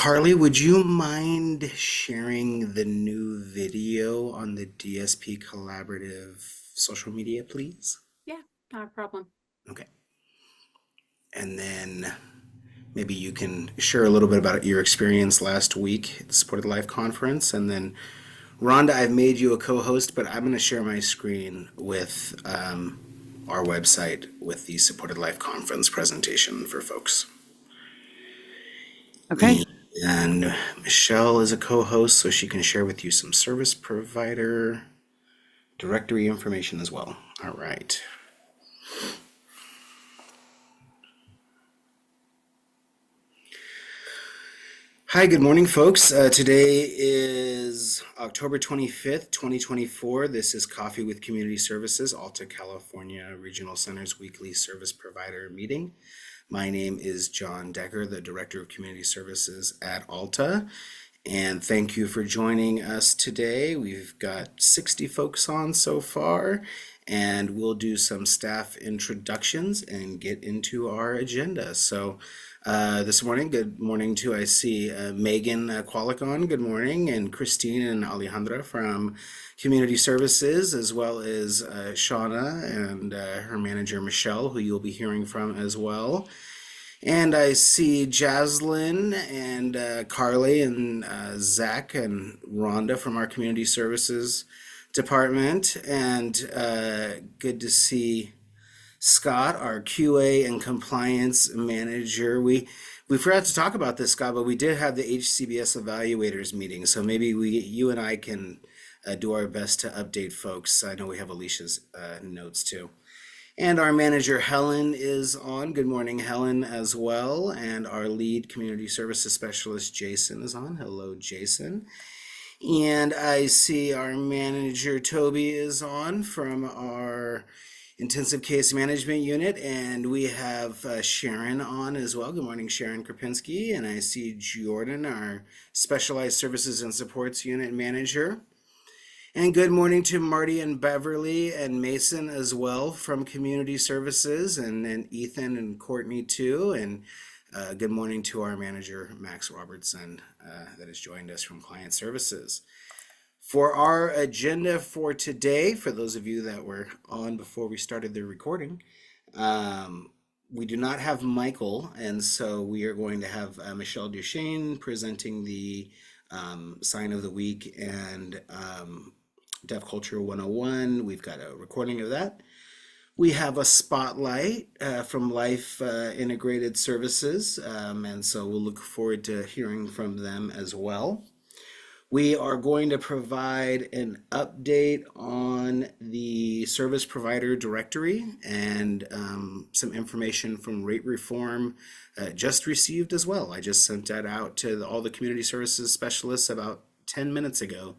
Carly, would you mind sharing the new video on the DSP Collaborative social media, please? Yeah, not a problem. Okay. And then maybe you can share a little bit about your experience last week at the Supported Life conference. And then, Rhonda, I've made you a co host, but I'm going to share my screen with our website with the Supported Life conference presentation for folks. Okay. And Michelle is a co-host, so she can share with you some service provider directory information as well. All right. Hi, good morning, folks. Today is October 25th, 2024. This is Coffee with Community Services, Alta California Regional Center's weekly service provider meeting. My name is John Decker, the Director of Community Services at Alta. And thank you for joining us today. We've got 60 folks on so far, and we'll do some staff introductions and get into our agenda. So this morning, good morning to, I see Megan Qualicon, good morning, and Christine and Alejandra from Community Services, as well as Shauna and her manager Michelle, who you'll be hearing from as well. And I see Jaslyn and Carly and Zach and Rhonda from our community services department. And good to see Scott, our QA and compliance manager. We forgot to talk about this, Scott, but we did have the HCBS evaluators meeting. So maybe you and I can do our best to update folks. I know we have Alicia's notes too. And our manager, Helen, is on. Good morning, Helen, as well. And our lead community services specialist, Jason, is on. Hello, Jason. And I see our manager, Toby, is on from our intensive case management unit. And we have Sharon on as well. Good morning, Sharon Krapinski. And I see Jordan, our specialized services and supports unit manager. And good morning to Marty and Beverly and Mason as well from Community Services, and then Ethan and Courtney too. And good morning to our manager, Max Robertson, that has joined us from Client Services. For our agenda for today, for those of you that were on before we started the recording, we do not have Michael, and so we are going to have Michelle Duchesne presenting the sign of the week and Deaf Culture 101. We've got a recording of that. We have a spotlight from Life Integrated Services, and so we'll look forward to hearing from them as well. We are going to provide an update on the service provider directory and some information from rate reform just received as well. I just sent that out to all the community services specialists about 10 minutes ago.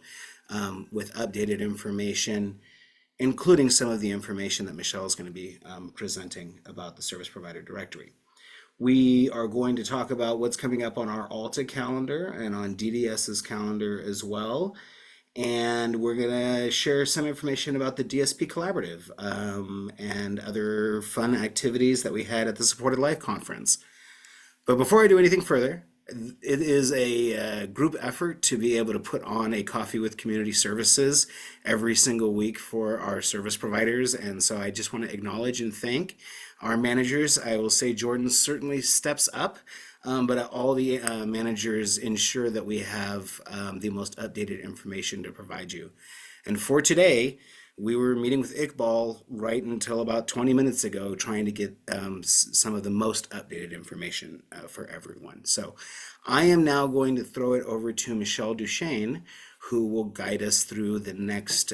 With updated information, including some of the information that Michelle is going to be presenting about the service provider directory. We are going to talk about what's coming up on our Alta calendar and on DDS's calendar as well. And we're going to share some information about the DSP Collaborative and other fun activities that we had at the Supported Life Conference. But before I do anything further, it is a group effort to be able to put on a Coffee with Community Services every single week for our service providers. And so I just want to acknowledge and thank our managers. I will say Jordan certainly steps up, but all the managers ensure that we have the most updated information to provide you. And for today, we were meeting with Iqbal right until about 20 minutes ago, trying to get some of the most updated information for everyone. So I am now going to throw it over to Michelle Duchesne, who will guide us through the next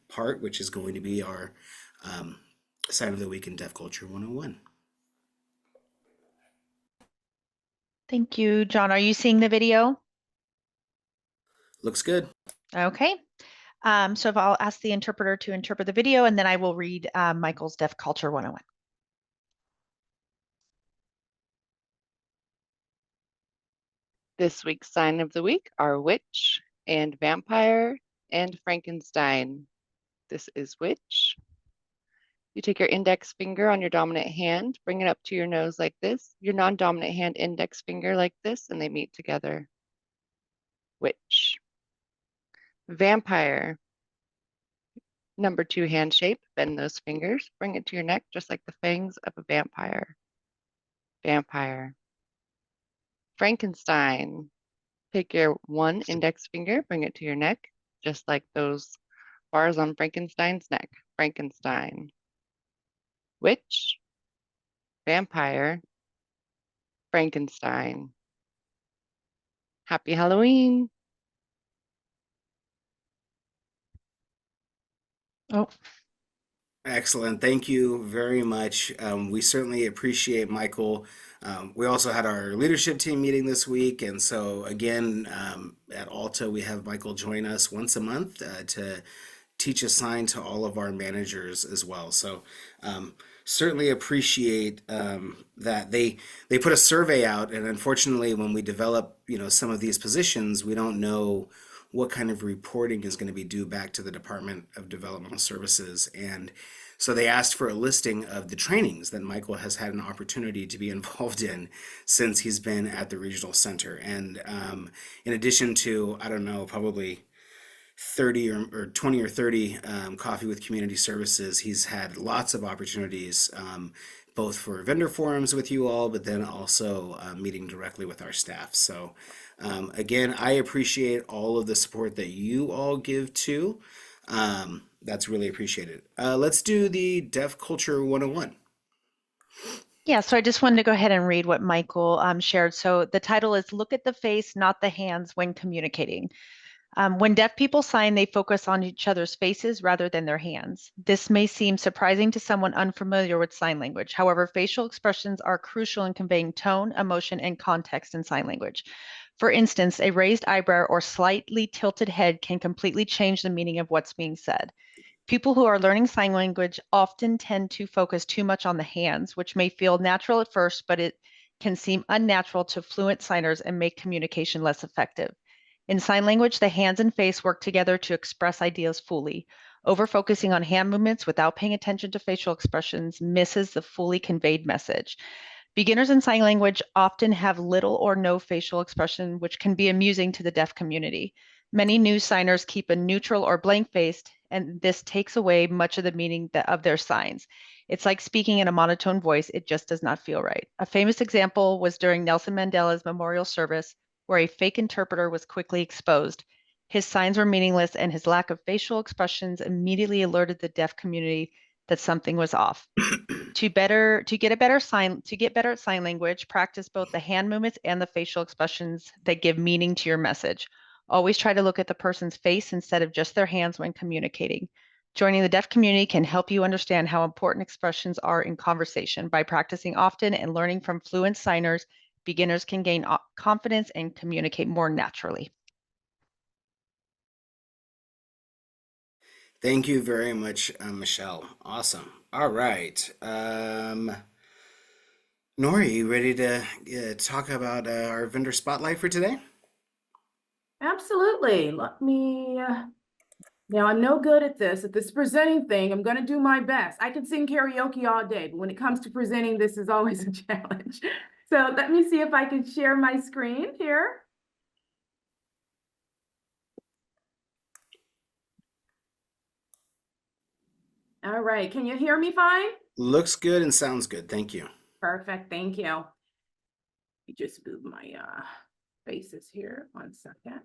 part, which is going to be our Sign of the Week in Deaf Culture 101. Thank you, John. Are you seeing the video? Looks good. Okay. So if I'll ask the interpreter to interpret the video, and then I will read Michael's Deaf Culture 101. This week's sign of the week are witch and vampire and Frankenstein. This is witch. You take your index finger on your dominant hand, bring it up to your nose like this, your non-dominant hand index finger like this, and they meet together. Witch. Vampire. Number 2 hand shape, bend those fingers, bring it to your neck just like the fangs of a vampire. Vampire. Frankenstein. Take your 1 index finger, bring it to your neck, just like those bars on Frankenstein's neck. Frankenstein. Witch. Vampire. Frankenstein. Happy Halloween. Oh, Excellent. Thank you very much. We certainly appreciate Michael. We also had our leadership team meeting this week. And so, again, at Alta, we have Michael join us once a month to teach a sign to all of our managers as well. So, certainly appreciate that they put a survey out. And unfortunately, when we develop, some of these positions, we don't know what kind of reporting is going to be due back to the Department of Developmental Services. And so they asked for a listing of the trainings that Michael has had an opportunity to be involved in since he's been at the regional center. And in addition to, I don't know, probably 30 or 20 or 30 Coffee with Community Services, he's had lots of opportunities, both for vendor forums with you all, but then also meeting directly with our staff. So again, I appreciate all of the support that you all give too. That's really appreciated. Let's do the Deaf Culture 101. yeah. So I just wanted to go ahead and read what Michael shared. So the title is Look at the Face, Not the Hands when Communicating. When deaf people sign, they focus on each other's faces rather than their hands. This may seem surprising to someone unfamiliar with sign language. However, facial expressions are crucial in conveying tone, emotion, and context in sign language. For instance, a raised eyebrow or slightly tilted head can completely change the meaning of what's being said. People who are learning sign language often tend to focus too much on the hands, which may feel natural at first, but it can seem unnatural to fluent signers and make communication less effective. In sign language, the hands and face work together to express ideas fully. Over-focusing on hand movements without paying attention to facial expressions misses the fully conveyed message. Beginners in sign language often have little or no facial expression, which can be amusing to the deaf community. Many new signers keep a neutral or blank face, and this takes away much of the meaning of their signs. It's like speaking in a monotone voice. It just does not feel right. A famous example was during Nelson Mandela's memorial service, where a fake interpreter was quickly exposed. His signs were meaningless, and his lack of facial expressions immediately alerted the deaf community that something was off. To get better at sign language, practice both the hand movements and the facial expressions that give meaning to your message. Always try to look at the person's face instead of just their hands when communicating. Joining the deaf community can help you understand how important expressions are in conversation. By practicing often and learning from fluent signers, beginners can gain confidence and communicate more naturally. Thank you very much, Michelle. Awesome. All right. Nori, you ready to talk about our vendor spotlight for today? Absolutely. Let me, now I'm no good at this. At this presenting thing, I'm going to do my best. I can sing karaoke all day, but when it comes to presenting, this is always a challenge. So let me see if I can share my screen here. All right. Can you hear me fine? Looks good and sounds good. Thank you. Perfect. Thank you. Let me just move my faces here. 1 second.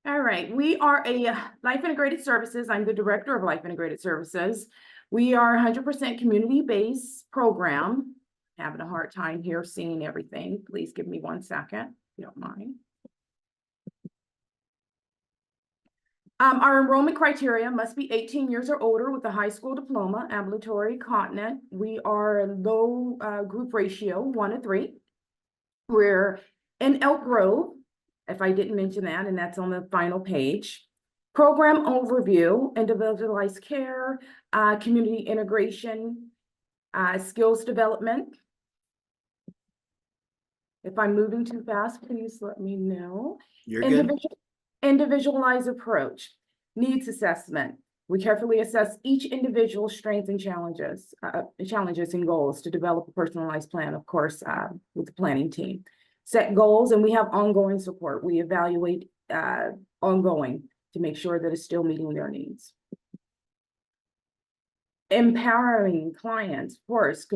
All right, we are a Life Integrated Services. I'm the director of Life Integrated Services. We are 100% community-based program. Having a hard time here seeing everything. Please give me 1 second, if you don't mind. Our enrollment criteria must be 18 years or older with a high school diploma, ambulatory, continent. We are a low group ratio, 1:3. We're in Elk Grove, if I didn't mention that, and that's on the final page. Program overview, individualized care, community integration, skills development. If I'm moving too fast, please let me know. You're good. Individualized approach, needs assessment, We carefully assess each individual's strengths and challenges and goals to develop a personalized plan, of course, with the planning team. Set goals, and we have ongoing support. We evaluate ongoing to make sure that it's still meeting their needs. Empowering clients, of course,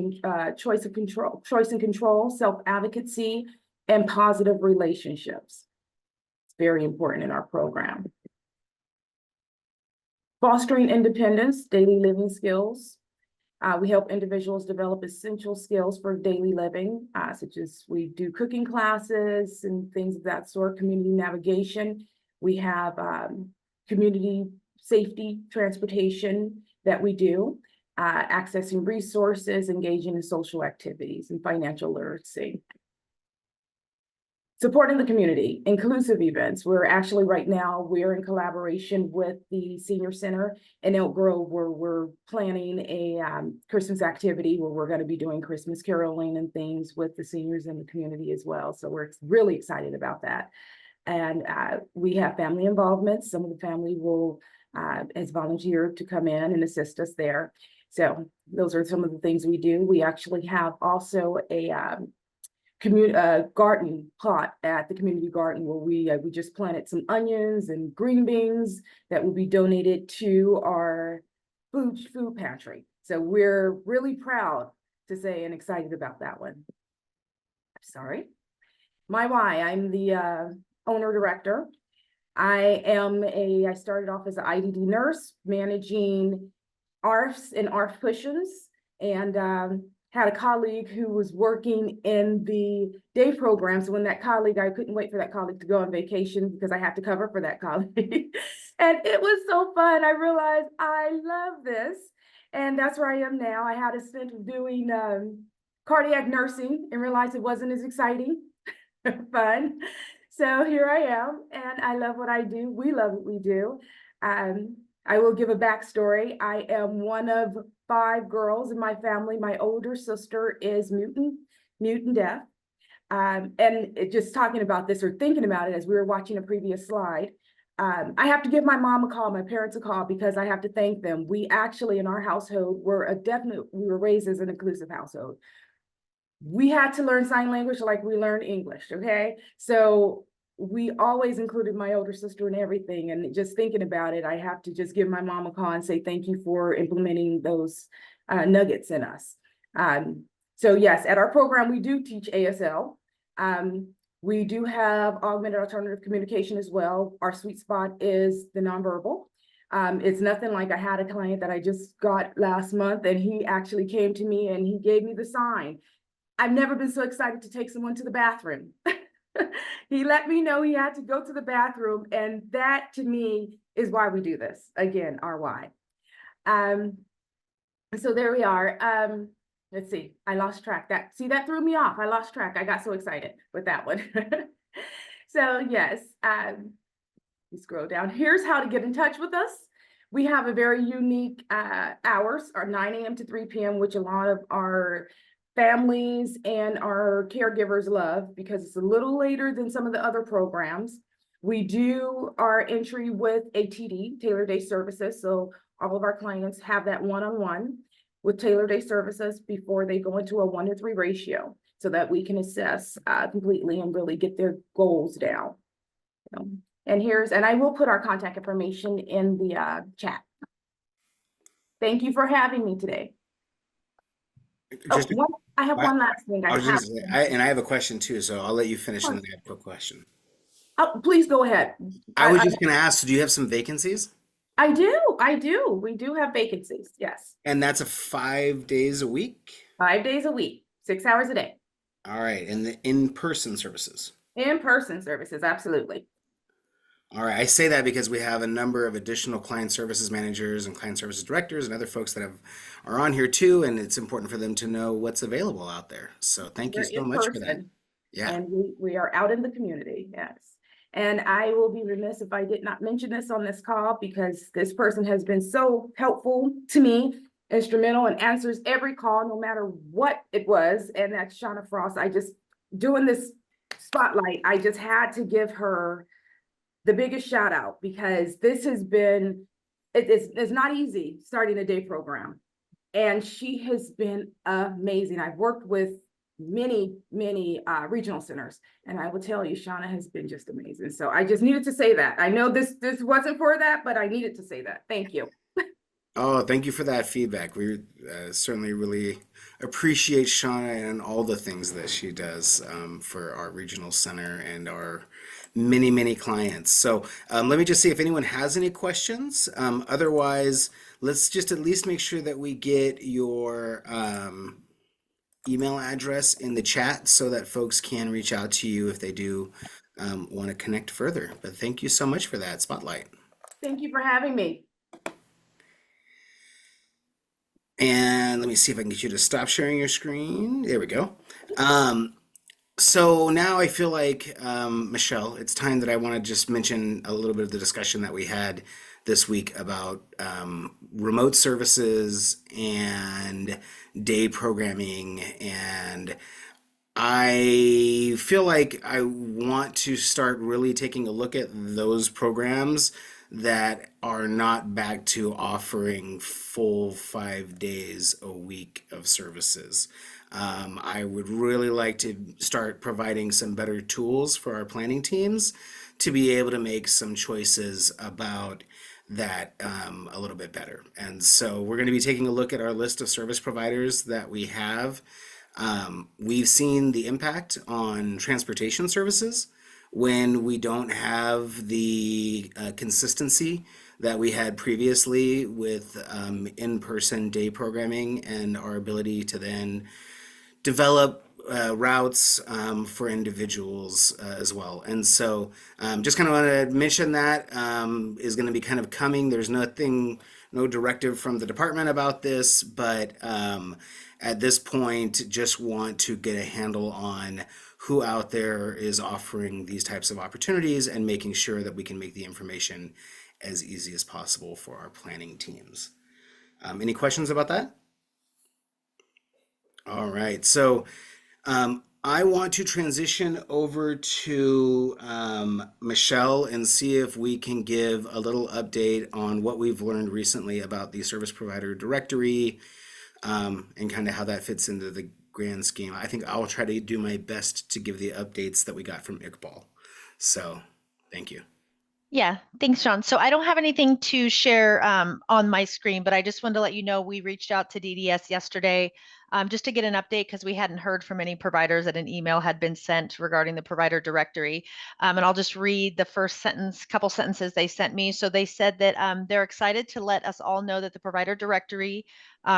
choice and control, self-advocacy, and positive relationships. It's very important in our program. Fostering independence, daily living skills. We help individuals develop essential skills for daily living, such as we do cooking classes and things of that sort, community navigation. We have community safety, transportation that we do, accessing resources, engaging in social activities, and financial literacy. Supporting the community, inclusive events. We're actually right now, we're in collaboration with the Senior Center in Elk Grove, where we're planning a Christmas activity where we're going to be doing Christmas caroling and things with the seniors in the community as well. So we're really excited about that. And we have family involvement. Some of the family will has volunteered to come in and assist us there. So those are some of the things we do. We actually have also a garden plot at the community garden where we just planted some onions and green beans that will be donated to our food pantry. So we're really proud to say and excited about that one. Sorry. My why, I'm the owner director. I started off as an IDD nurse managing ARFs and ARF cushions, and had a colleague who was working in the day program. So when that colleague, I couldn't wait for that colleague to go on vacation because I had to cover for that colleague. And it was so fun. I realized I love this. And that's where I am now. I had a stint of doing cardiac nursing and realized it wasn't as exciting, fun. So here I am, and I love what I do. We love what we do. I will give a backstory. I am one of 5 girls in my family. My older sister is mutant deaf. And just talking about this or thinking about it as we were watching a previous slide, I have to give my mom a call, my parents a call, because I have to thank them. We actually, in our household, we were raised as an inclusive household. We had to learn sign language like we learned English, okay? So we always included my older sister in everything. And just thinking about it, I have to just give my mom a call and say thank you for implementing those nuggets in us. So yes, at our program, we do teach ASL. We do have augmented alternative communication as well. Our sweet spot is the nonverbal. It's nothing like I had a client that I just got last month, and he actually came to me and he gave me the sign. I've never been so excited to take someone to the bathroom. He let me know he had to go to the bathroom, and that to me is why we do this. Again, our why. So there we are. Let's see, I lost track. That threw me off. I lost track. I got so excited with that one. So yes, you scroll down. Here's how to get in touch with us. We have a very unique hours, our 9 a.m. to 3 p.m., which a lot of our families and our caregivers love because it's a little later than some of the other programs. We do our entry with ATD, Taylor Day Services. So all of our clients have that one-on-one with Taylor Day Services before they go into a 1-to-3 ratio so that we can assess completely and really get their goals down. And I will put our contact information in the chat. Thank you for having me today. I have one last thing. I have a question too, so I'll let you finish and then I have a quick question. Oh, please go ahead. I was just going to ask, do you have some vacancies? I do. We do have vacancies, yes. And that's 5 days a week? 5 days a week, 6 hours a day. All right, and the in-person services? In-person services, absolutely. All right, I say that because we have a number of additional client services managers and client services directors and other folks that are on here too, and it's important for them to know what's available out there. So thank you so much for that. Yeah. And we are out in the community, yes. And I will be remiss if I did not mention this on this call because this person has been so helpful to me, instrumental, and answers every call, no matter what it was. And that's Shauna Frost. Doing this spotlight, I just had to give her the biggest shout out because this has been it's not easy starting a day program. And she has been amazing. I've worked with many regional centers, and I will tell you, Shauna has been just amazing. So I just needed to say that. I know this wasn't for that, but I needed to say that. Thank you. Oh, thank you for that feedback. We certainly really appreciate Shauna and all the things that she does for our regional center and our many clients. So let me just see if anyone has any questions. Otherwise, let's just at least make sure that we get your email address in the chat so that folks can reach out to you if they do want to connect further. But thank you so much for that spotlight. Thank you for having me. And let me see if I can get you to stop sharing your screen. There we go. So now I feel like, Michelle, it's time that I want to just mention a little bit of the discussion that we had this week about remote services and day programming. And I feel like I want to start really taking a look at those programs that are not back to offering full 5 days a week of services. I would really like to start providing some better tools for our planning teams to be able to make some choices about that a little bit better. And so we're going to be taking a look at our list of service providers that we have. We've seen the impact on transportation services when we don't have the consistency that we had previously with in-person day programming and our ability to then develop routes for individuals as well. And so just kind of want to mention that is going to be kind of coming. There's no directive from the department about this, but at this point, just want to get a handle on who out there is offering these types of opportunities and making sure that we can make the information as easy as possible for our planning teams. Any questions about that? All right, so I want to transition over to Michelle and see if we can give a little update on what we've learned recently about the service provider directory and kind of how that fits into the grand scheme. I think I'll try to do my best to give the updates that we got from Iqbal. So thank you. Yeah, thanks, John. So I don't have anything to share on my screen, but I just wanted to let you know we reached out to DDS yesterday just to get an update because we hadn't heard from any providers that an email had been sent regarding the provider directory. And I'll just read the first couple sentences they sent me. So they said that they're excited to let us all know that the provider directory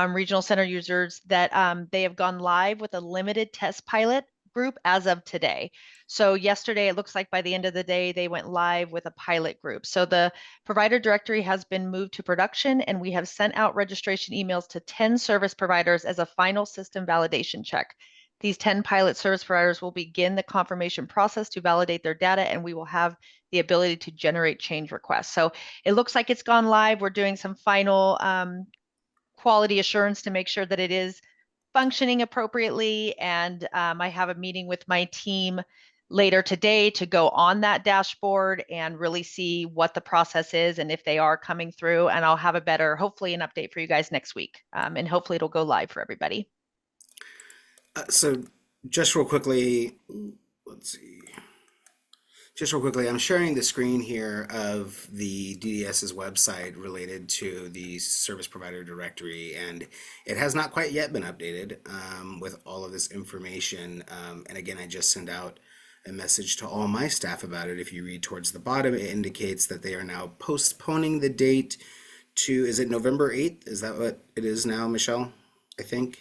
regional center users that they have gone live with a limited test pilot group as of today. So yesterday, it looks like by the end of the day, they went live with a pilot group. So the provider directory has been moved to production, and we have sent out registration emails to 10 service providers as a final system validation check. These 10 pilot service providers will begin the confirmation process to validate their data, and we will have the ability to generate change requests. So it looks like it's gone live. We're doing some final quality assurance to make sure that it is functioning appropriately. And I have a meeting with my team later today to go on that dashboard and really see what the process is and if they are coming through. And I'll have hopefully an update for you guys next week. And hopefully it'll go live for everybody. So just real quickly, let's see. Just real quickly, I'm sharing the screen here of the DDS's website related to the service provider directory, and it has not quite yet been updated with all of this information. And again, I just sent out a message to all my staff about it. If you read towards the bottom, it indicates that they are now postponing the date to, is it November 8th? Is that what it is now, Michelle? I think.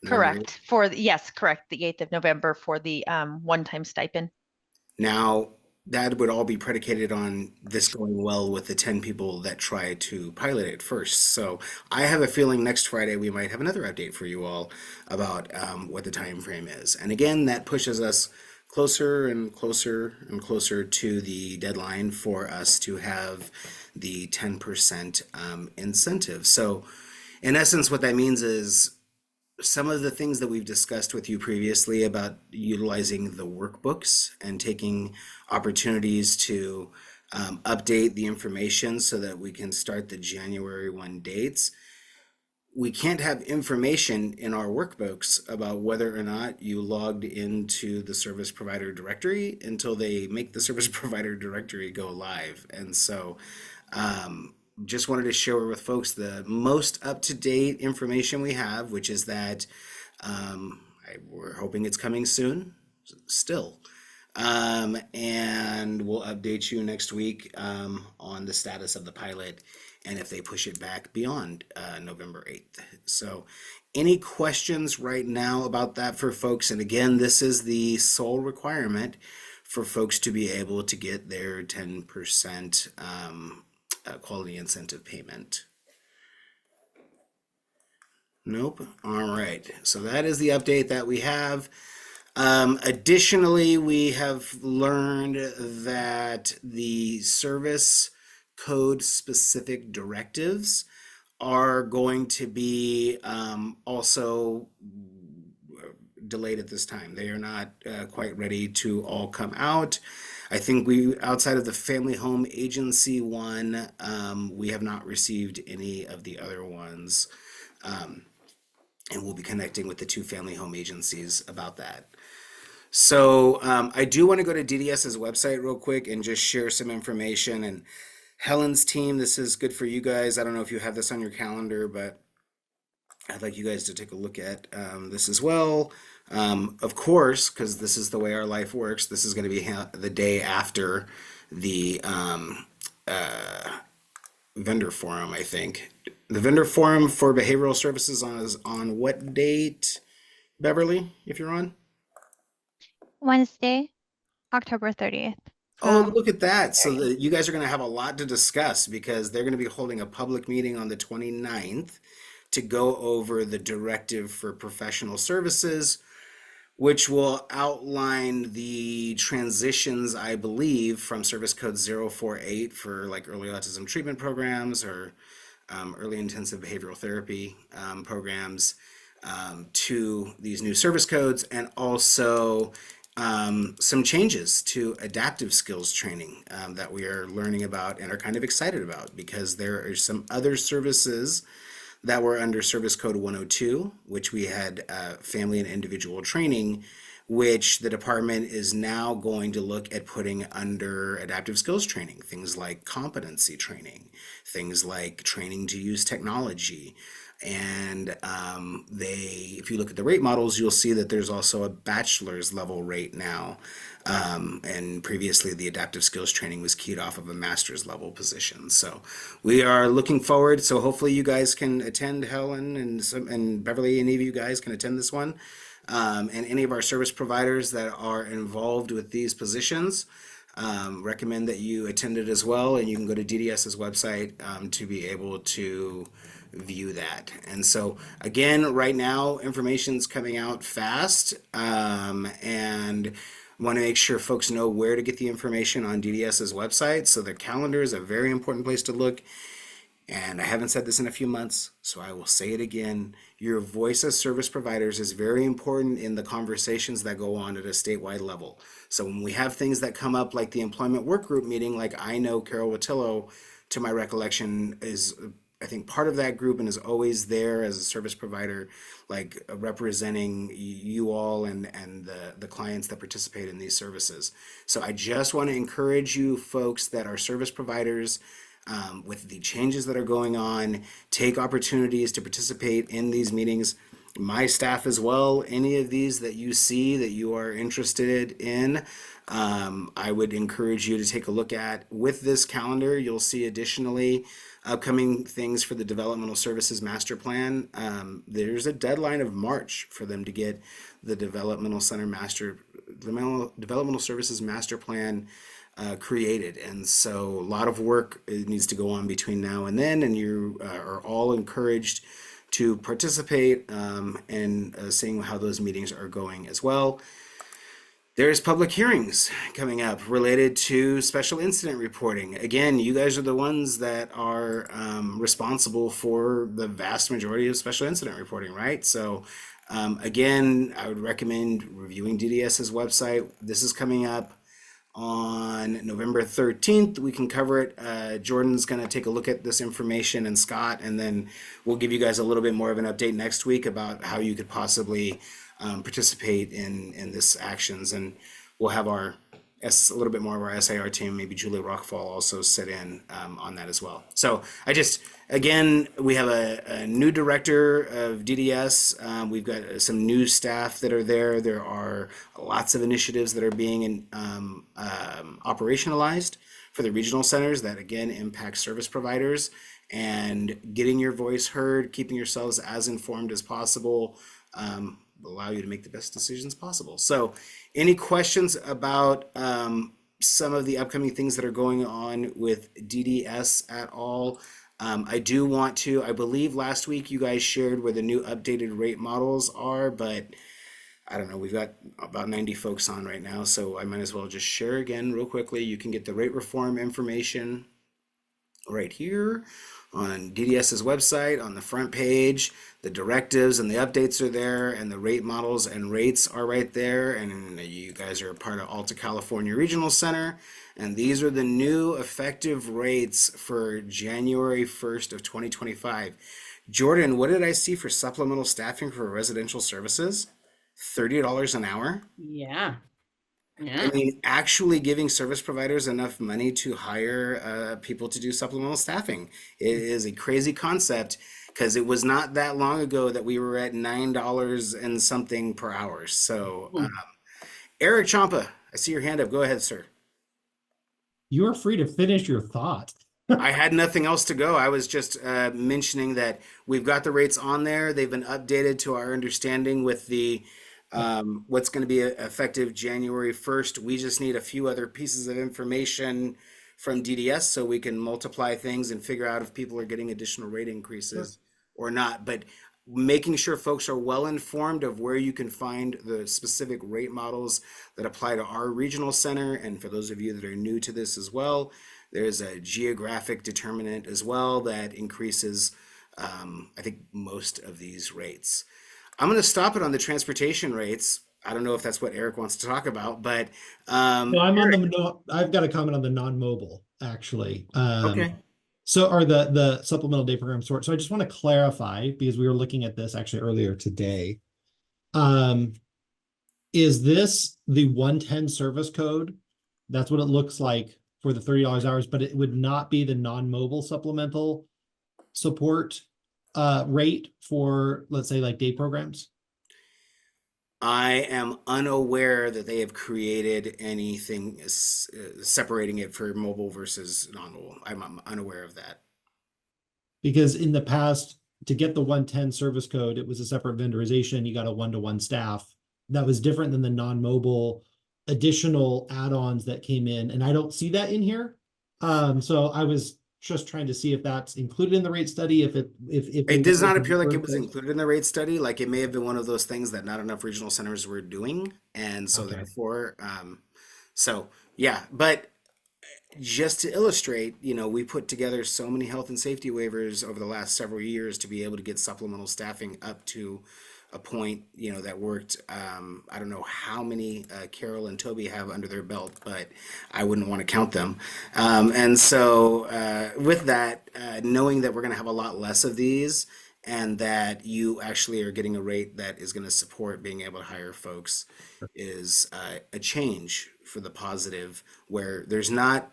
Correct. Yes, correct. The 8th of November for the one-time stipend. Now, that would all be predicated on this going well with the 10 people that try to pilot it first. So I have a feeling next Friday we might have another update for you all about what the time frame is. And again, that pushes us closer and closer and closer to the deadline for us to have the 10% incentive. So in essence, what that means is some of the things that we've discussed with you previously about utilizing the workbooks and taking opportunities to update the information so that we can start the January 1 dates. We can't have information in our workbooks about whether or not you logged into the service provider directory until they make the service provider directory go live. And so just wanted to share with folks the most up-to-date information we have, which is that we're hoping it's coming soon still. And we'll update you next week on the status of the pilot and if they push it back beyond November 8th. So any questions right now about that for folks? And again, this is the sole requirement for folks to be able to get their 10% quality incentive payment. Nope. All right. So that is the update that we have. Additionally, we have learned that the service code specific directives are going to be also delayed at this time. They are not quite ready to all come out. I think outside of the family home agency one, we have not received any of the other ones. And we'll be connecting with the 2 family home agencies about that. So I do want to go to DDS's website real quick and just share some information. And Helen's team, this is good for you guys. I don't know if you have this on your calendar, but I'd like you guys to take a look at this as well. Of course, because this is the way our life works, this is going to be the day after the vendor forum, I think. The vendor forum for behavioral services is on what date, Beverly, if you're on? Wednesday, October 30th. Oh, look at that. So you guys are going to have a lot to discuss because they're going to be holding a public meeting on the 29th to go over the directive for professional services, which will outline the transitions, I believe, from Service Code 048 for like early autism treatment programs or early intensive behavioral therapy programs to these new service codes, and also some changes to adaptive skills training that we are learning about and are kind of excited about, because there are some other services that were under Service Code 102, which we had family and individual training, which the department is now going to look at putting under adaptive skills training, things like competency training, things like training to use technology. And if you look at the rate models, you'll see that there's also a bachelor's level rate now. And previously the adaptive skills training was keyed off of a master's level position. So we are looking forward. So hopefully you guys can attend, Helen and Beverly, any of you guys can attend this one. And any of our service providers that are involved with these positions, recommend that you attend it as well. And you can go to DDS's website to be able to view that. And so again, right now information's coming out fast, and want to make sure folks know where to get the information on DDS's website. So the calendar is a very important place to look. And I haven't said this in a few months, so I will say it again. Your voice as service providers is very important in the conversations that go on at a statewide level. So when we have things that come up like the employment work group meeting, like I know Carol Watillo, to my recollection, is I think part of that group and is always there as a service provider, like representing you all and the clients that participate in these services. So I just want to encourage you folks that are service providers, with the changes that are going on, take opportunities to participate in these meetings. My staff as well, any of these that you see that you are interested in, I would encourage you to take a look at. With this calendar, you'll see additionally upcoming things for the Developmental Services Master Plan. There's a deadline of March for them to get the Developmental Services Master Plan created. And so a lot of work needs to go on between now and then, and you are all encouraged to participate in seeing how those meetings are going as well. There's public hearings coming up related to special incident reporting. Again, you guys are the ones that are responsible for the vast majority of special incident reporting, right? So again, I would recommend reviewing DDS's website. This is coming up on November 13th. We can cover it. Jordan's going to take a look at this information, and Scott, and then we'll give you guys a little bit more of an update next week about how you could possibly participate in this actions. And we'll have a little bit more of our SIR team, maybe Julie Rockfall, also sit in on that as well. So again, we have a new director of DDS. We've got some new staff that are there. There are lots of initiatives that are being operationalized for the regional centers that again impact service providers, and getting your voice heard, keeping yourselves as informed as possible, allow you to make the best decisions possible. So any questions about some of the upcoming things that are going on with DDS at all? I do want to, I believe last week you guys shared where the new updated rate models are, but I don't know, we've got about 90 folks on right now, so I might as well just share again real quickly. You can get the rate reform information right here on DDS's website on the front page. The directives and the updates are there, and the rate models and rates are right there. And you guys are a part of Alta California Regional Center, and these are the new effective rates for January 1st of 2025. Jordan, what did I see for supplemental staffing for residential services? $30 an hour. Yeah. I Yeah. mean, actually giving service providers enough money to hire people to do supplemental staffing. It is a crazy concept, because it was not that long ago that we were at $9 and something per hour. So, Eric Champa, I see your hand up. Go ahead, sir. You are free to finish your thought. I had nothing else to go. I was just mentioning that we've got the rates on there. They've been updated to our understanding with the what's going to be effective January 1st. We just need a few other pieces of information from DDS so we can multiply things and figure out if people are getting additional rate increases or not. But making sure folks are well informed of where you can find the specific rate models that apply to our regional center. And for those of you that are new to this as well, there's a geographic determinant as well that increases, I think, most of these rates. I'm going to stop it on the transportation rates. I don't know if that's what Eric wants to talk about, but No, I'm on the I've got a comment on the non-mobile actually. okay. So are the supplemental day program sort. So I just want to clarify, because we were looking at this actually earlier today. Is this the 110 service code? That's what it looks like for the $30 hours, but it would not be the non-mobile supplemental support rate for, let's say, like day programs? I am unaware that they have created anything separating it for mobile versus non-mobile. I'm unaware of that. Because in the past, to get the 110 service code, it was a separate vendorization. You got a one-to-one staff. That was different than the non-mobile additional add-ons that came in. And I don't see that in here. So I was just trying to see if that's included in the rate study. If It does not appear like it was included in the rate study. Like it may have been one of those things that not enough regional centers were doing. And so Okay. therefore, so yeah, but just to illustrate, we put together so many health and safety waivers over the last several years to be able to get supplemental staffing up to a point, that worked. I don't know how many Carol and Toby have under their belt, but I wouldn't want to count them. And so with that, knowing that we're going to have a lot less of these, and that you actually are getting a rate that is going to support being able to hire folks is a change for the positive, where there's not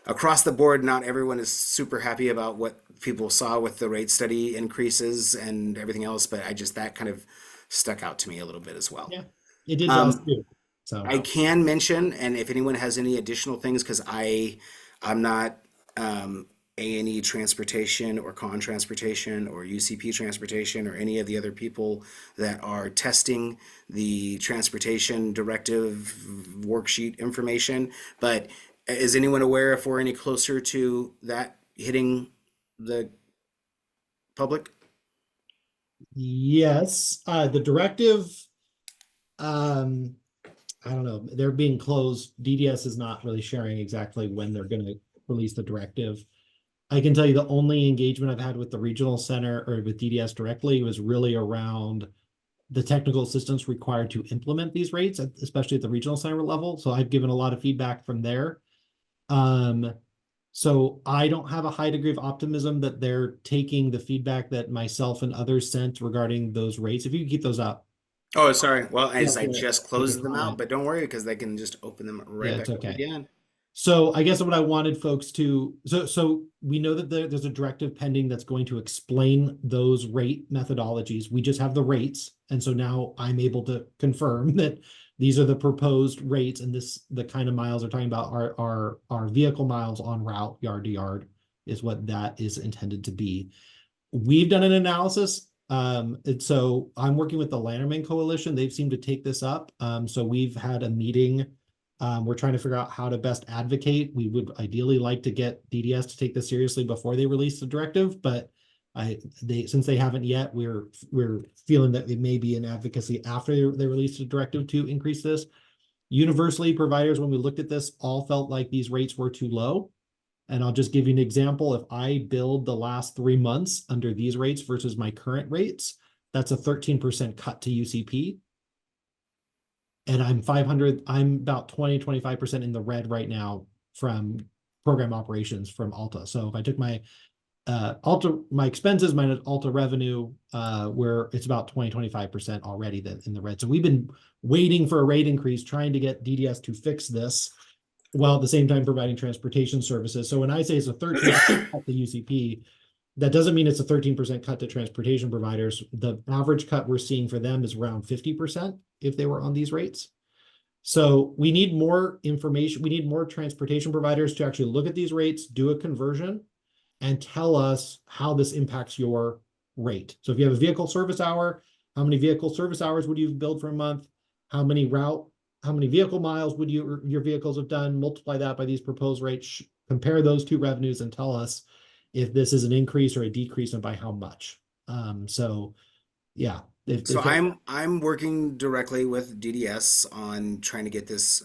across the board, not everyone is super happy about what people saw with the rate study increases and everything else, but that kind of stuck out to me a little bit as well. Yeah, it did to us too. So I can mention, and if anyone has any additional things, because I'm not A&E transportation or Con transportation or UCP transportation or any of the other people that are testing the transportation directive worksheet information, but is anyone aware if we're any closer to that hitting the public? yes, the directive, I don't know, they're being closed. DDS is not really sharing exactly when they're going to release the directive. I can tell you the only engagement I've had with the regional center or with DDS directly was really around the technical assistance required to implement these rates, especially at the regional center level. So I've given a lot of feedback from there. So I don't have a high degree of optimism that they're taking the feedback that myself and others sent regarding those rates. If you could keep those up. Oh, sorry. Well, I Yeah, just for closed the them out, comment. but don't worry because they can just open them right Yeah, back it's up okay. again. So I guess what I wanted folks to, so we know that there's a directive pending that's going to explain those rate methodologies. We just have the rates. And so now I'm able to confirm that these are the proposed rates, and the kind of miles they're talking about are vehicle miles on route, yard to yard, is what that is intended to be. We've done an analysis. And so I'm working with the Lanterman Coalition. They've seemed to take this up. So we've had a meeting. We're trying to figure out how to best advocate. We would ideally like to get DDS to take this seriously before they release the directive, but since they haven't yet, we're feeling that it may be an advocacy after they release the directive to increase this. Universally, providers, when we looked at this, all felt like these rates were too low. And I'll just give you an example. If I billed the last 3 months under these rates versus my current rates, that's a 13% cut to UCP. And I'm about 20-25% in the red right now from program operations from Alta. So if I took my my expenses minus Alta revenue, where it's about 20-25% already in the red. So we've been waiting for a rate increase, trying to get DDS to fix this, while at the same time providing transportation services. So when I say it's a 13% cut to UCP, that doesn't mean it's a 13% cut to transportation providers. The average cut we're seeing for them is around 50% if they were on these rates. So we need more information. We need more transportation providers to actually look at these rates, do a conversion, and tell us how this impacts your rate. So if you have a vehicle service hour, how many vehicle service hours would you have billed for a month? How many vehicle miles would your vehicles have done? Multiply that by these proposed rates, compare those two revenues, and tell us if this is an increase or a decrease, and by how much. So yeah. So I'm working directly with DDS on trying to get this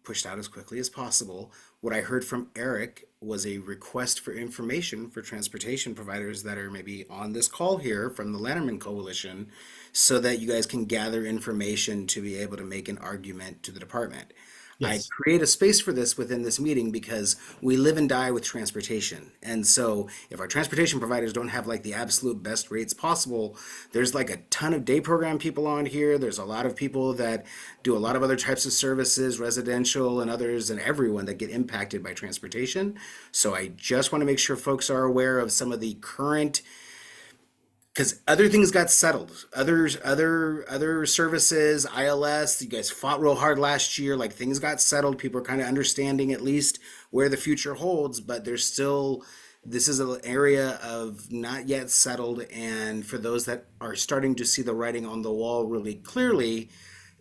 pushed out as quickly as possible. What I heard from Eric was a request for information for transportation providers that are maybe on this call here from the Lanterman Coalition, so that you guys can gather information to be able to make an argument to the department. I Yes. create a space for this within this meeting because we live and die with transportation. And so if our transportation providers don't have like the absolute best rates possible, there's like a ton of day program people on here. There's a lot of people that do a lot of other types of services, residential and others, and everyone that get impacted by transportation. So I just want to make sure folks are aware of some of the current, because other things got settled. Other services, ILS, you guys fought real hard last year. Like things got settled. People are kind of understanding at least where the future holds, but there's still, this is an area of not yet settled. And for those that are starting to see the writing on the wall really clearly,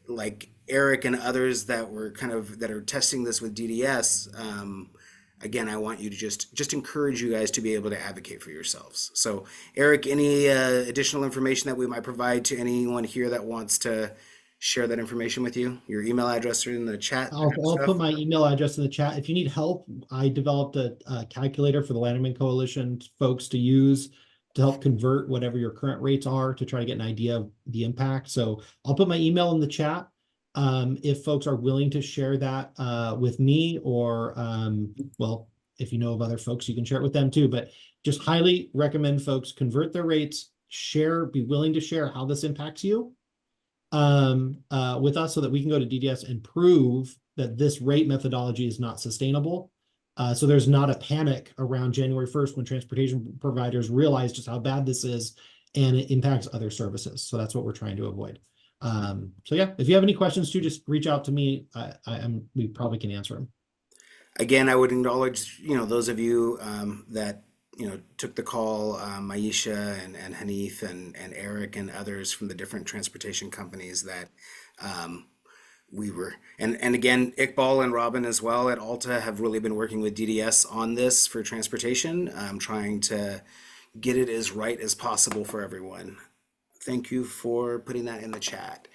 like Eric and others that are testing this with DDS, again, I want you to just encourage you guys to be able to advocate for yourselves. So, Eric, any additional information that we might provide to anyone here that wants to share that information with you? Your email address are in the chat. I'll put my email address in the chat. If you need help, I developed a calculator for the Lanterman Coalition folks to use to help convert whatever your current rates are to try to get an idea of the impact. So I'll put my email in the chat. If folks are willing to share that with me, or well, if you know of other folks, you can share it with them too. But just highly recommend folks convert their rates, be willing to share how this impacts you with us, so that we can go to DDS and prove that this rate methodology is not sustainable. So there's not a panic around January 1st when transportation providers realize just how bad this is and it impacts other services. So that's what we're trying to avoid. So yeah, if you have any questions too, just reach out to me. We probably can answer them. Again, I would acknowledge, those of you that, took the call, Maisha and Hanif and Eric and others from the different transportation companies that we were, and again, Iqbal and Robin as well at Alta have really been working with DDS on this for transportation, trying to get it as right as possible for everyone. Thank you for putting that in the chat.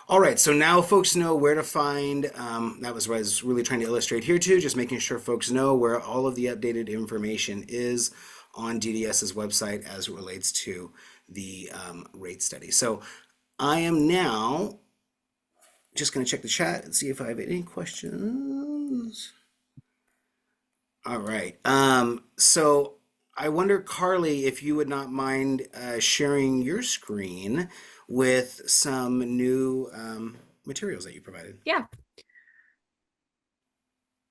All right, so now folks know where to find, that was what I was really trying to illustrate here too, just making sure folks know where all of the updated information is on DDS's website as it relates to the rate study. So I am now just going to check the chat and see if I have any questions. All right. So I wonder, Carly, if you would not mind sharing your screen with some new materials that you provided. Yeah.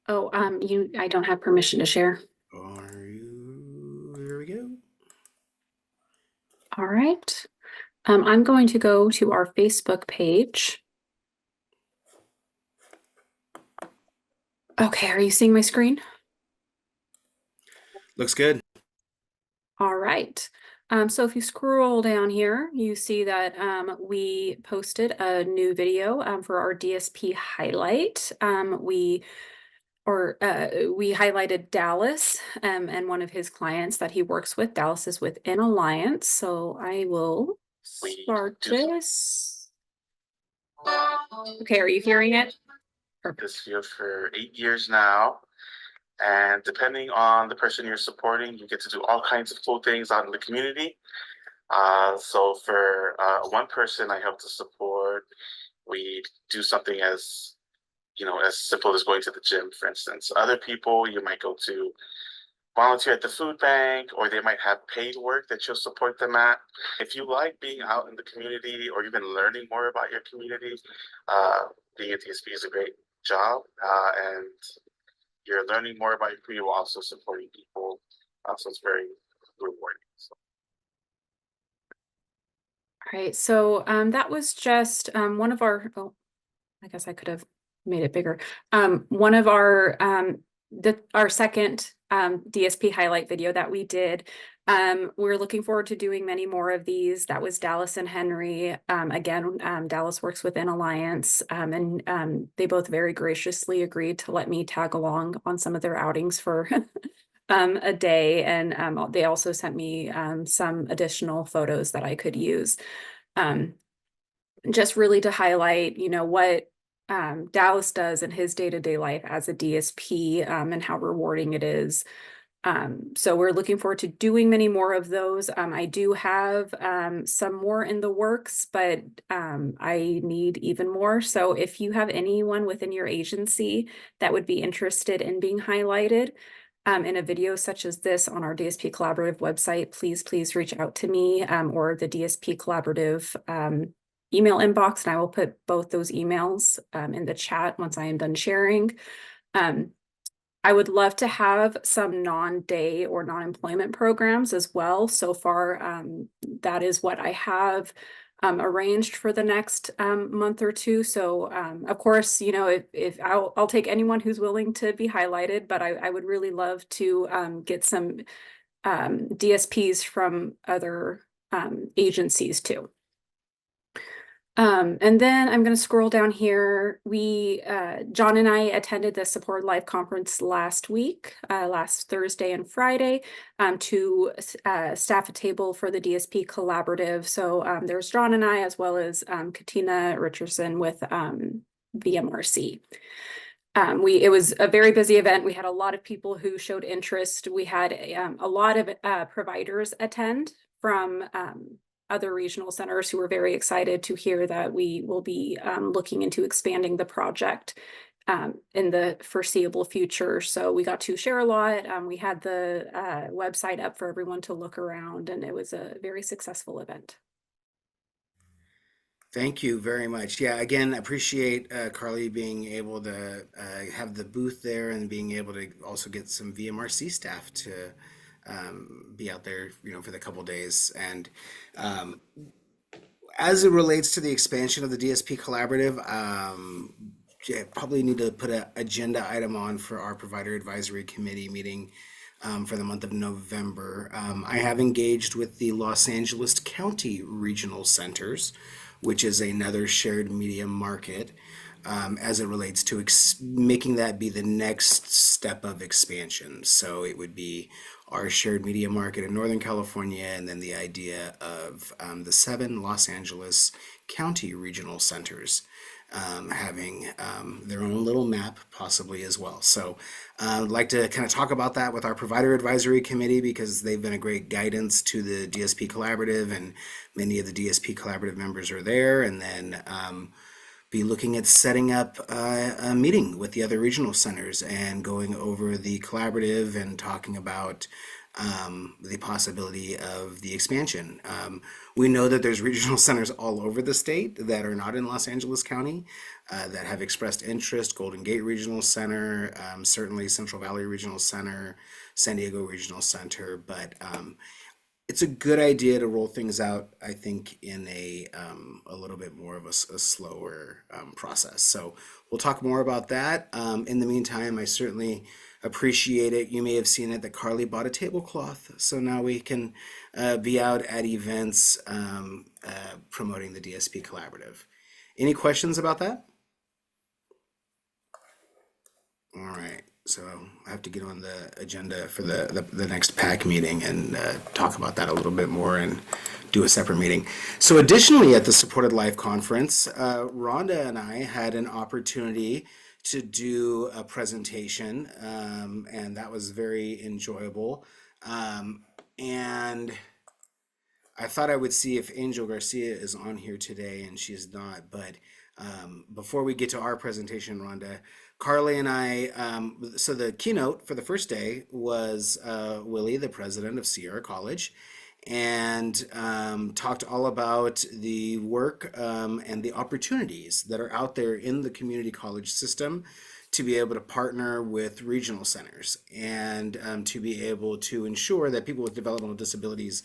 Oh, I don't have permission to share. Are you? Here we go. All right. I'm going to go to our Facebook page. Okay, are you seeing my screen? Looks good. All right. So if you scroll down here, you see that we posted a new video for our DSP highlight. We highlighted Dallas and one of his clients that he works with. Dallas is with An Alliance. So I will start this. Okay, are you hearing it? This field for 8 years now. And depending on the person you're supporting, you get to do all kinds of cool things out in the community. So for one person I help to support, we do something as simple as going to the gym, for instance. Other people, you might go to volunteer at the food bank, or they might have paid work that you'll support them at. If you like being out in the community or even learning more about your community, being a DSP is a great job, and you're learning more about your community while also supporting people. So it's very rewarding. So. All right, so that was just one of our, oh, I guess I could have made it bigger. One of our second DSP highlight video that we did. We're looking forward to doing many more of these. That was Dallas and Henry. Again, Dallas works with An Alliance, and they both very graciously agreed to let me tag along on some of their outings for a day. And they also sent me some additional photos that I could use. Just really to highlight, what Dallas does in his day-to-day life as a DSP, and how rewarding it is. So we're looking forward to doing many more of those. I do have some more in the works, but I need even more. So if you have anyone within your agency that would be interested in being highlighted in a video such as this on our DSP Collaborative website, please reach out to me or the DSP Collaborative email inbox, and I will put both those emails in the chat once I am done sharing. I would love to have some non-day or non-employment programs as well. So far, that is what I have arranged for the next month or two. So of course, if I'll take anyone who's willing to be highlighted, but I would really love to get some DSPs from other agencies too. And then I'm going to scroll down here. John and I attended the Support Live conference last week, last Thursday and Friday, to staff a table for the DSP Collaborative. So there's John and I, as well as Katina Richardson with VMRC. It was a very busy event. We had a lot of people who showed interest. We had a lot of providers attend from other regional centers who were very excited to hear that we will be looking into expanding the project in the foreseeable future. So we got to share a lot. We had the website up for everyone to look around, and it was a very successful event. Thank you very much. Yeah, again, appreciate Carly being able to have the booth there and being able to also get some VMRC staff to be out there, for the couple days. And as it relates to the expansion of the DSP Collaborative, probably need to put an agenda item on for our Provider Advisory Committee meeting for the month of November. I have engaged with the Los Angeles County Regional Centers, which is another shared media market, as it relates to making that be the next step of expansion. So it would be our shared media market in Northern California, and then the idea of the 7 Los Angeles County Regional Centers. having their own little map possibly as well. So I'd like to kind of talk about that with our provider advisory committee because they've been a great guidance to the DSP Collaborative, and many of the DSP Collaborative members are there. And then be looking at setting up a meeting with the other regional centers and going over the collaborative and talking about the possibility of the expansion. We know that there's regional centers all over the state that are not in Los Angeles County that have expressed interest. Golden Gate Regional Center, certainly Central Valley Regional Center, San Diego Regional Center, but it's a good idea to roll things out, I think, in a little bit more of a slower process. So we'll talk more about that. In the meantime, I certainly appreciate it. You may have seen it that Carly bought a tablecloth, so now we can be out at events promoting the DSP Collaborative. Any questions about that? All right. So I have to get on the agenda for the next PAC meeting and talk about that a little bit more and do a separate meeting. So additionally, at the Supported Life Conference, Rhonda and I had an opportunity to do a presentation, and that was very enjoyable. And I thought I would see if Angel Garcia is on here today, and she's not. But before we get to our presentation, Rhonda, Carly and I, so the keynote for the first day was Willie, the president of Sierra College, and talked all about the work and the opportunities that are out there in the community college system to be able to partner with regional centers and to be able to ensure that people with developmental disabilities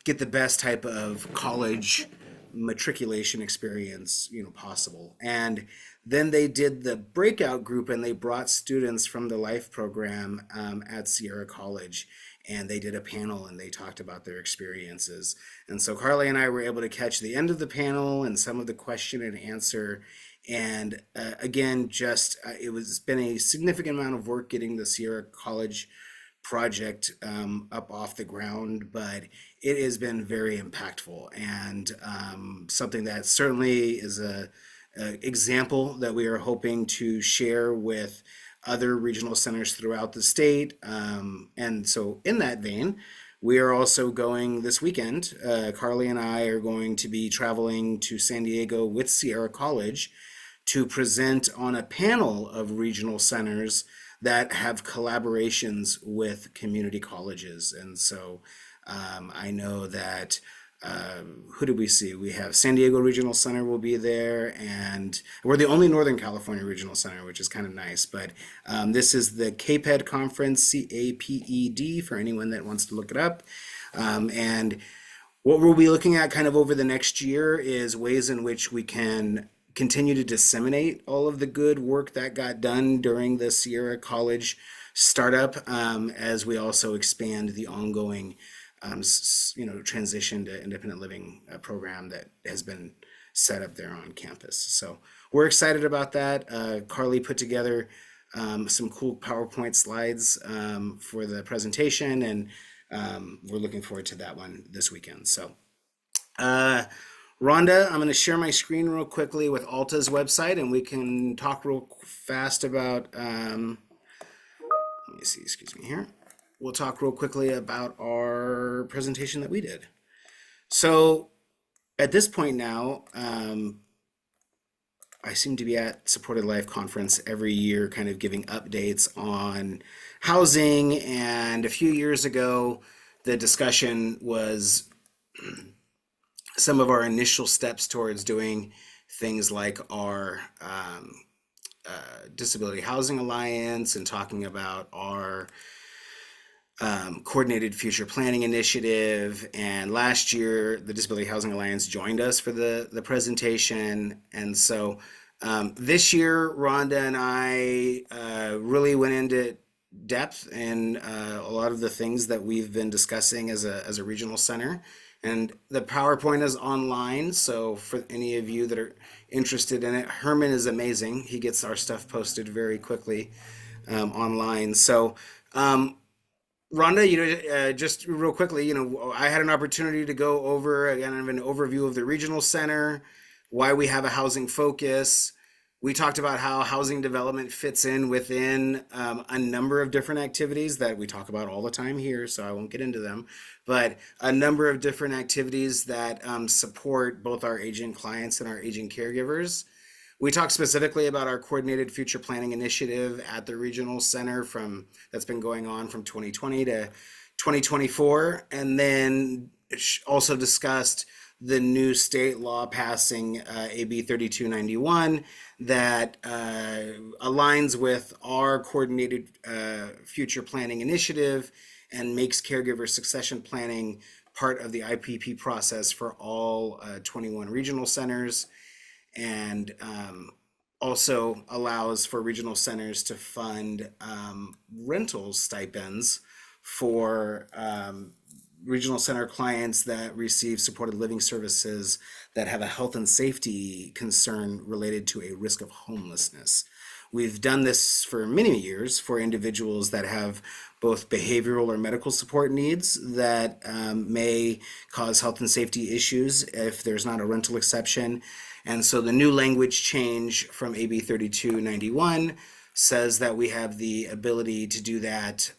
get the best type of college matriculation experience possible. And then they did the breakout group and they brought students from the Life program at Sierra College, and they did a panel and they talked about their experiences. And so Carly and I were able to catch the end of the panel and some of the question and answer. And again, just it's been a significant amount of work getting the Sierra College project up off the ground, but it has been very impactful and something that certainly is a example that we are hoping to share with other regional centers throughout the state. And so in that vein, we are also going this weekend. Carly and I are going to be traveling to San Diego with Sierra College to present on a panel of regional centers that have collaborations with community colleges. And so I know that who did we see? We have San Diego Regional Center will be there, and we're the only Northern California Regional Center, which is kind of nice. But this is the CAPED conference, CAPED, for anyone that wants to look it up. And what we'll be looking at kind of over the next year is ways in which we can continue to disseminate all of the good work that got done during the Sierra College startup, as we also expand the ongoing transition to independent living program that has been set up there on campus. So we're excited about that. Carly put together some cool PowerPoint slides for the presentation, and we're looking forward to that one this weekend. So Rhonda, I'm going to share my screen real quickly with Alta's website, and we can talk real fast about, let me see, excuse me here. We'll talk real quickly about our presentation that we did. So at this point now, I seem to be at Supported Life Conference every year, kind of giving updates on housing. And a few years ago, the discussion was some of our initial steps towards doing things like our Disability Housing Alliance and talking about our Coordinated Future Planning Initiative. And last year, the Disability Housing Alliance joined us for the presentation. And so this year, Rhonda and I really went into depth in a lot of the things that we've been discussing as a regional center. And the PowerPoint is online, so for any of you that are interested in it, Herman is amazing. He gets our stuff posted very quickly online. So Rhonda, just real quickly, I had an opportunity to go over again an overview of the regional center, why we have a housing focus, We talked about how housing development fits in within a number of different activities that we talk about all the time here, so I won't get into them. But a number of different activities that support both our aging clients and our aging caregivers. We talked specifically about our coordinated future planning initiative at the regional center that's been going on from 2020 to 2024, and then also discussed the new state law passing AB 3291 that aligns with our coordinated future planning initiative and makes caregiver succession planning part of the IPP process for all 21 regional centers, and also allows for regional centers to fund rental stipends for regional center clients that receive supported living services that have a health and safety concern related to a risk of homelessness. We've done this for many years for individuals that have both behavioral or medical support needs that may cause health and safety issues if there's not a rental exception. And so the new language change from AB 3291 says that we have the ability to do that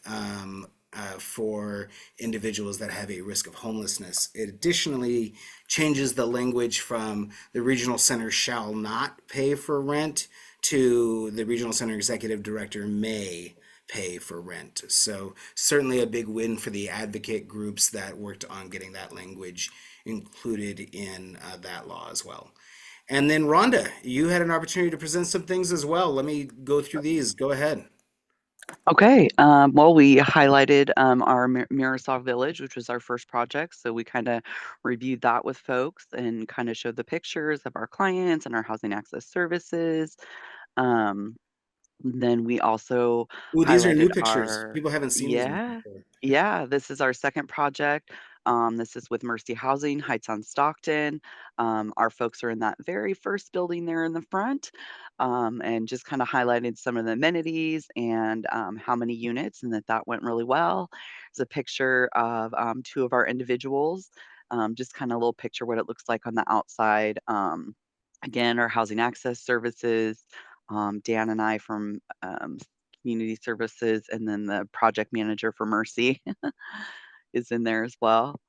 for individuals that have a risk of homelessness. It additionally changes the language from the regional center shall not pay for rent to the regional center executive director may pay for rent. So certainly a big win for the advocate groups that worked on getting that language included in that law as well. And then Rhonda, you had an opportunity to present some things as well. Let me go through these. Go ahead. Okay, well, we highlighted our Mirasol Village, which was our first project. So we kind of reviewed that with folks and kind of showed the pictures of our clients and our housing access services. Then we also Ooh, these are new highlighted pictures. our, People haven't seen these ones yeah, before. yeah, this is our second project. This is with Mercy Housing, Heights on Stockton. Our folks are in that very first building there in the front, and just kind of highlighted some of the amenities and how many units, and that went really well. There's a picture of two of our individuals, just kind of a little picture what it looks like on the outside. Again, our housing access services, Dan and I from community services, and then the project manager for Mercy is in there as well.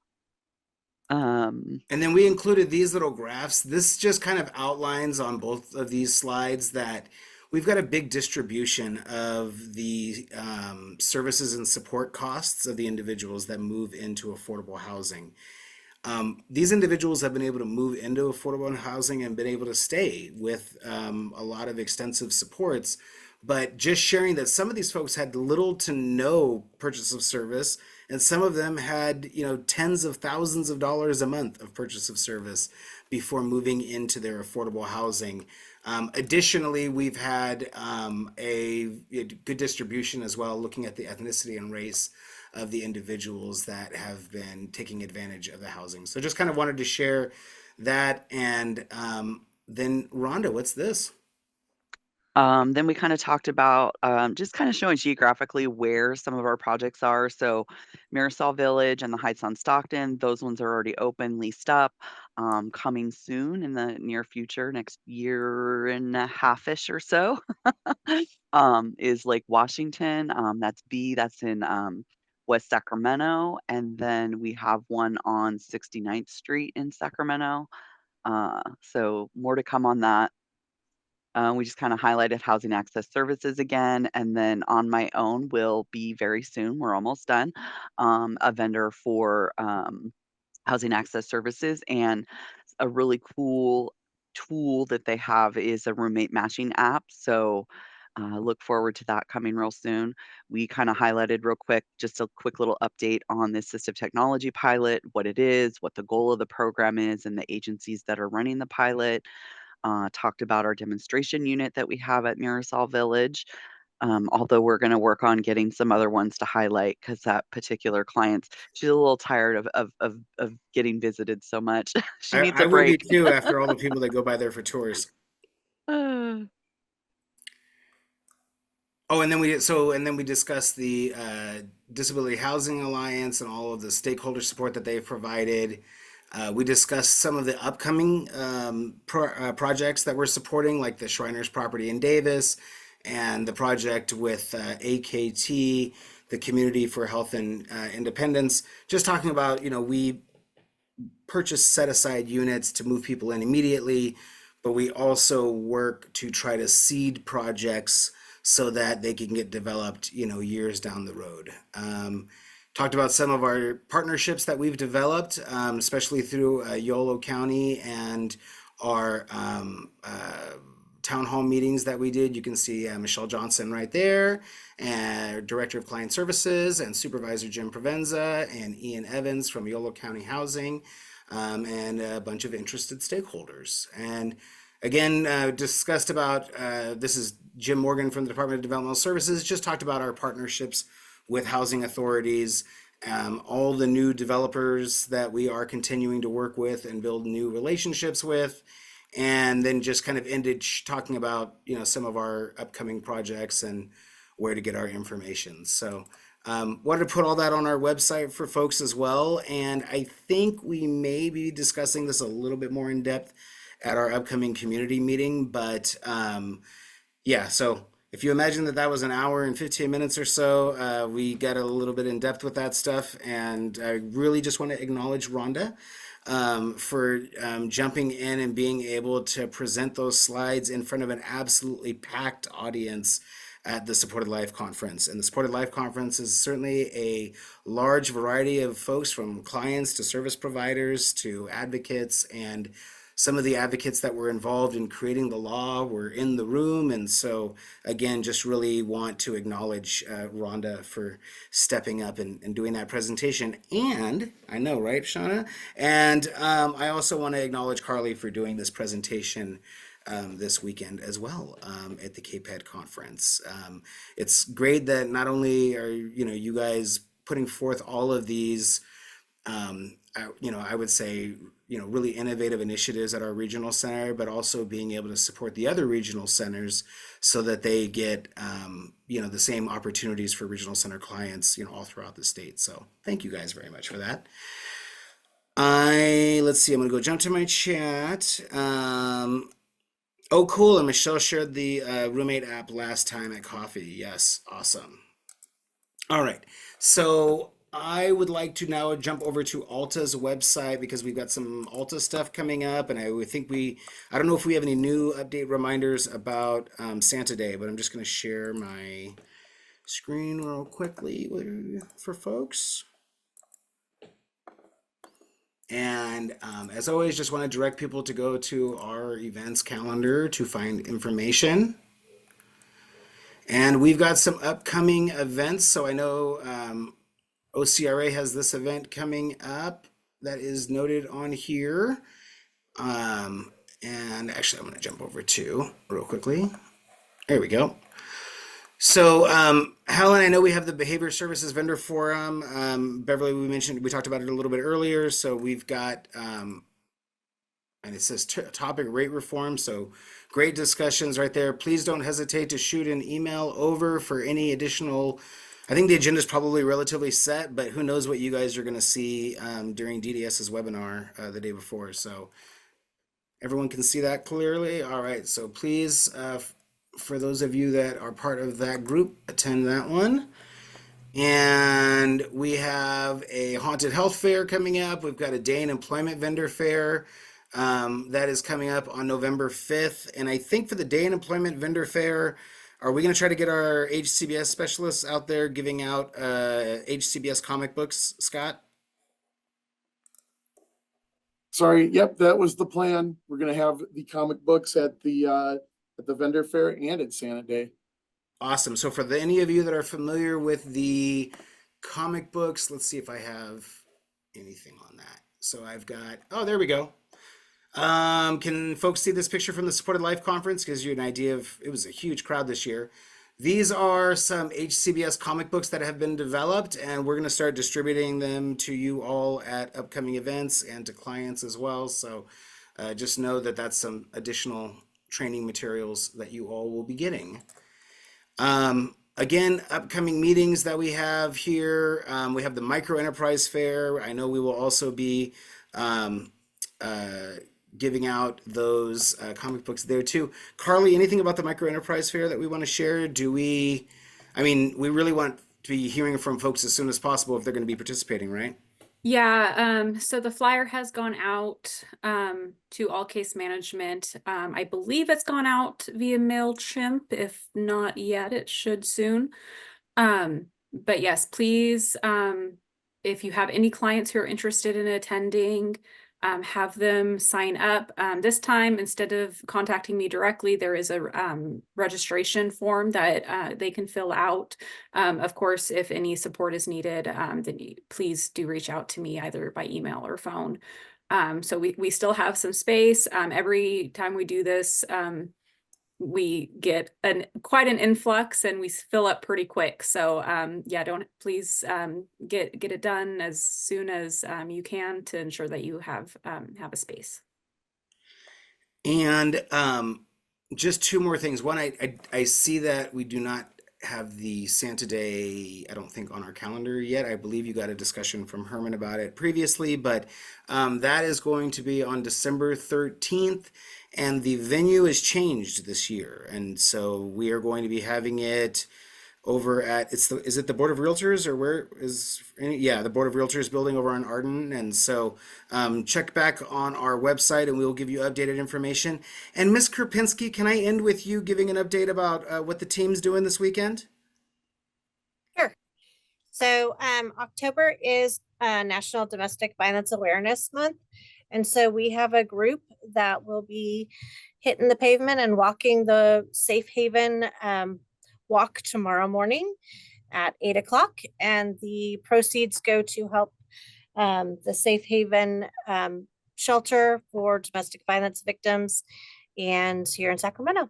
And then we included these little graphs. This just kind of outlines on both of these slides that we've got a big distribution of the services and support costs of the individuals that move into affordable housing. These individuals have been able to move into affordable housing and been able to stay with a lot of extensive supports. But just sharing that some of these folks had little to no purchase of service, and some of them had, tens of thousands of dollars a month of purchase of service before moving into their affordable housing. Additionally, we've had a good distribution as well, looking at the ethnicity and race of the individuals that have been taking advantage of the housing. So just kind of wanted to share that. And then Rhonda, what's this? Then we kind of talked about just kind of showing geographically where some of our projects are. So Mirasol Village and the Heights on Stockton, those ones are already open, leased up, coming soon in the near future, next year and a half-ish or so, is Lake Washington. That's in West Sacramento. And then we have one on 69th Street in Sacramento. So more to come on that. We just kind of highlighted housing access services again, and then on my own will be very soon, we're almost done, a vendor for housing access services. And a really cool tool that they have is a roommate matching app. So look forward to that coming real soon. We kind of highlighted real quick, just a quick little update on the assistive technology pilot, what it is, what the goal of the program is, and the agencies that are running the pilot. Talked about our demonstration unit that we have at Mirasol Village. Although we're going to work on getting some other ones to highlight because that particular client, she's a little tired of getting visited so much. She needs I a will be break. too after all the people that go by there for tours. Uh, Oh, and then we discussed the Disability Housing Alliance and all of the stakeholder support that they've provided. We discussed some of the upcoming projects that we're supporting, like the Shriners property in Davis and the project with AKT, the Community for Health and Independence. Just talking about, we purchase set aside units to move people in immediately, but we also work to try to seed projects so that they can get developed, years down the road. Talked about some of our partnerships that we've developed, especially through Yolo County and our town hall meetings that we did. You can see Michelle Johnson right there, and Director of Client Services, and Supervisor Jim Provenza, and Ian Evans from Yolo County Housing, and a bunch of interested stakeholders. And again, discussed about, this is Jim Morgan from the Department of Developmental Services, just talked about our partnerships with housing authorities, all the new developers that we are continuing to work with and build new relationships with, and then just kind of ended talking about, some of our upcoming projects and where to get our information. So wanted to put all that on our website for folks as well. And I think we may be discussing this a little bit more in depth at our upcoming community meeting, but yeah, so if you imagine that was an hour and 15 minutes or so, we got a little bit in depth with that stuff. And I really just want to acknowledge Rhonda for jumping in and being able to present those slides in front of an absolutely packed audience at the Supported Life Conference. And the Supported Life Conference is certainly a large variety of folks, from clients to service providers to advocates, and some of the advocates that were involved in creating the law were in the room. And so again, just really want to acknowledge Rhonda for stepping up and doing that presentation. And I know, right, Shauna? And I also want to acknowledge Carly for doing this presentation this weekend as well at the KPED conference. It's great that not only are you guys putting forth all of these I would say really innovative initiatives at our regional center, but also being able to support the other regional centers so that they get the same opportunities for regional center clients all throughout the state. So thank you guys very much for that. Let's see, I'm gonna go jump to my chat. Oh, cool. And Michelle shared the roommate app last time at coffee. Yes, awesome. All right. So I would like to now jump over to Alta's website because we've got some Alta stuff coming up. And I would think I don't know if we have any new update reminders about Santa Day, but I'm just going to share my screen real quickly for folks. And as always, just want to direct people to go to our events calendar to find information. And we've got some upcoming events. So I know OCRA has this event coming up that is noted on here. And actually, I'm going to jump over to real quickly. There we go. So, Helen, I know we have the Behavior Services Vendor Forum. Beverly, we talked about it a little bit earlier. So we've got, and it says topic rate reform. So great discussions right there. Please don't hesitate to shoot an email over for any additional. I think the agenda is probably relatively set, but who knows what you guys are going to see during DDS's webinar the day before. So everyone can see that clearly. All right. So please, for those of you that are part of that group, attend that one. And we have a haunted health fair coming up. We've got a day in employment vendor fair that is coming up on November 5th. And I think for the day in employment vendor fair, are we going to try to get our HCBS specialists out there giving out HCBS comic books, Scott? Sorry, yep, that was the plan. We're going to have the comic books at the vendor fair and at Santa Day. Awesome. So for any of you that are familiar with the comic books, let's see if I have anything on that. So I've got, oh, there we go. Can folks see this picture from the Supported Life Conference? Gives you an idea of, it was a huge crowd this year. These are some HCBS comic books that have been developed, and we're going to start distributing them to you all at upcoming events and to clients as well. So just know that that's some additional training materials that you all will be getting. Again, upcoming meetings that we have here, we have the Micro Enterprise Fair. I know we will also be um, giving out those comic books there too. Carly, anything about the Micro Enterprise Fair that we want to share? We really want to be hearing from folks as soon as possible if they're going to be participating, right? Yeah, so the flyer has gone out to all case management. I believe it's gone out via MailChimp. If not yet, it should soon. But yes, please, if you have any clients who are interested in attending, have them sign up. This time, instead of contacting me directly, there is a registration form that they can fill out. Of course, if any support is needed, then please do reach out to me either by email or phone. So we still have some space. Every time we do this, we get quite an influx and we fill up pretty quick. So yeah, please get it done as soon as you can to ensure that you have a space. And just two more things. One, I see that we do not have the Santa Day, I don't think, on our calendar yet. I believe you got a discussion from Herman about it previously, but that is going to be on December 13th. And the venue is changed this year. And so we are going to be having it over at, is it the Board of Realtors or where is, yeah, the Board of Realtors building over on Arden. And so check back on our website and we'll give you updated information. And Ms. Krupinski, can I end with you giving an update about what the team's doing this weekend? Sure. So October is National Domestic Violence Awareness Month. And so we have a group that will be hitting the pavement and walking the Safe Haven walk tomorrow morning at 8 o'clock. And the proceeds go to help the Safe Haven shelter for domestic violence victims and here in Sacramento.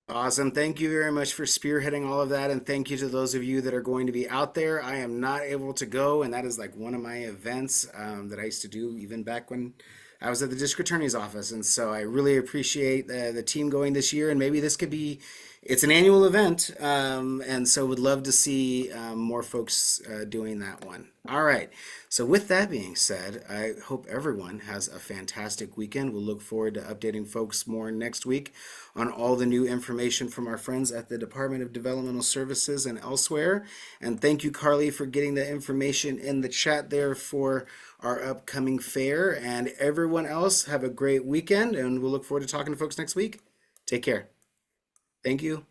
Awesome. Thank you very much for spearheading all of that. And thank you to those of you that are going to be out there. I am not able to go. And that is like one of my events that I used to do even back when I was at the district attorney's office. And so I really appreciate the team going this year. And maybe this could be, it's an annual event. And so would love to see more folks doing that one. All right. So with that being said, I hope everyone has a fantastic weekend. We'll look forward to updating folks more next week on all the new information from our friends at the Department of Developmental Services and elsewhere. And thank you, Carly, for getting the information in the chat there for our upcoming fair. And everyone else, have a great weekend, and we'll look forward to talking to folks next week. Take care. Thank you.